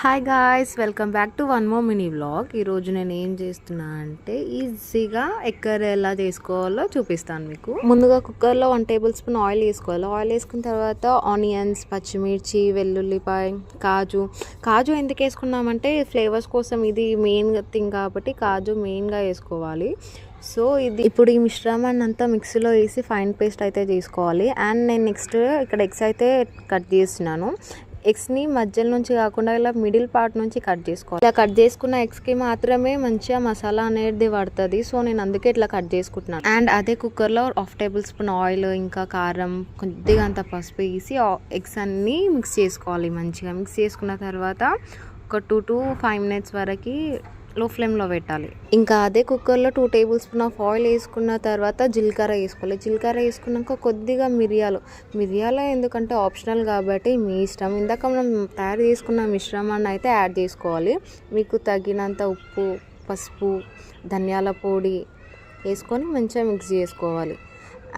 Hi guys, welcome back to one more mini vlog. ఈరోజు నేను ఏం చేస్తున్నా అంటే ఈజీగా ఎగ్ కర్రీ ఎలా చేసుకోవాలో చూపిస్తాను మీకు. ముందుగా కుక్కర్లో 1 టేబుల్ స్పూన్ ఆయిల్ వేసుకోవాలి. ఆయిల్ వేసుకున్న తర్వాత ఆనియన్స్, పచ్చిమిర్చి, వెల్లుల్లిపాయ, కాజు ఎందుకు వేసుకున్నామంటే ఫ్లేవర్స్ కోసం. ఇది మెయిన్ థింగ్ కాబట్టి కాజు మెయిన్గా వేసుకోవాలి. సో ఇప్పుడు ఈ మిశ్రమాన్ని అంతా మిక్సీలో వేసి ఫైన్ పేస్ట్ అయితే చేసుకోవాలి. అండ్ నేను నెక్స్ట్ ఇక్కడ ఎగ్స్ అయితే కట్ చేస్తున్నాను. ఎగ్స్ని మధ్యలో నుంచి కాకుండా ఇలా మిడిల్ పార్ట్ నుంచి కట్ చేసుకోవాలి. ఇలా కట్ చేసుకున్న ఎగ్స్కి మాత్రమే మంచిగా మసాలా అనేది పడుతుంది. సో నేను అందుకే ఇట్లా కట్ చేసుకుంటున్నాను. అండ్ అదే కుక్కర్లో 1/2 టేబుల్ స్పూన్ ఆయిల్, ఇంకా కారం, కొద్దిగా అంత పసుపు వేసి ఎగ్స్ అన్నీ మిక్స్ చేసుకోవాలి. మంచిగా మిక్స్ చేసుకున్న తర్వాత ఒక 2 to 5 minutes వరకు లో ఫ్లేమ్లో పెట్టాలి. ఇంకా అదే కుక్కర్లో 2 టేబుల్ స్పూన్ ఆఫ్ ఆయిల్ వేసుకున్న తర్వాత జీలకర్ర వేసుకోవాలి. జీలకర్ర వేసుకున్నాక కొద్దిగా మిరియాలు ఎందుకంటే ఆప్షనల్ కాబట్టి మీ ఇష్టం. ఇందాక మనం తయారు చేసుకున్న మిశ్రమాన్ని అయితే యాడ్ చేసుకోవాలి. మీకు తగినంత ఉప్పు, పసుపు, ధనియాల పొడి వేసుకొని మంచిగా మిక్స్ చేసుకోవాలి.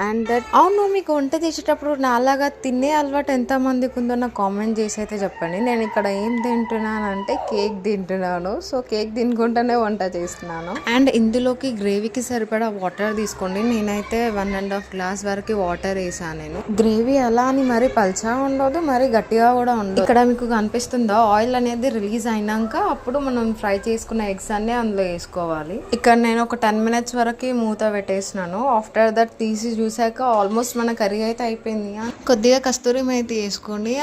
అండ్ అవును, మీకు వంట చేసేటప్పుడు నాలాగా తినే అలవాటు ఎంతమందికి ఉందో నాకు కామెంట్ చేసి అయితే చెప్పండి. నేను ఇక్కడ ఏం తింటున్నాను అంటే కేక్ తింటున్నాను. సో కేక్ తినుకుంటూనే వంట చేస్తున్నాను. అండ్ ఇందులోకి గ్రేవీకి సరిపడా వాటర్ తీసుకోండి. నేనైతే 1.5 గ్లాస్ వరకు వాటర్ వేసాను. నేను గ్రేవీ అలా అని మరి పల్చగా ఉండదు, మరి గట్టిగా కూడా ఉండదు. ఇక్కడ మీకు కనిపిస్తుందా ఆయిల్ అనేది రిలీజ్ అయినాక అప్పుడు మనం ఫ్రై చేసుకున్న ఎగ్స్ అన్ని అందులో వేసుకోవాలి. ఇక్కడ నేను ఒక 10 minutes వరకు మూత పెట్టేసినాను. ఆఫ్టర్ దట్ తీసి చూసాక ఆల్మోస్ట్ మన కర్రీ అయితే అయిపోయింది. కొద్దిగా కస్తూరి మేతి వేసుకోండి.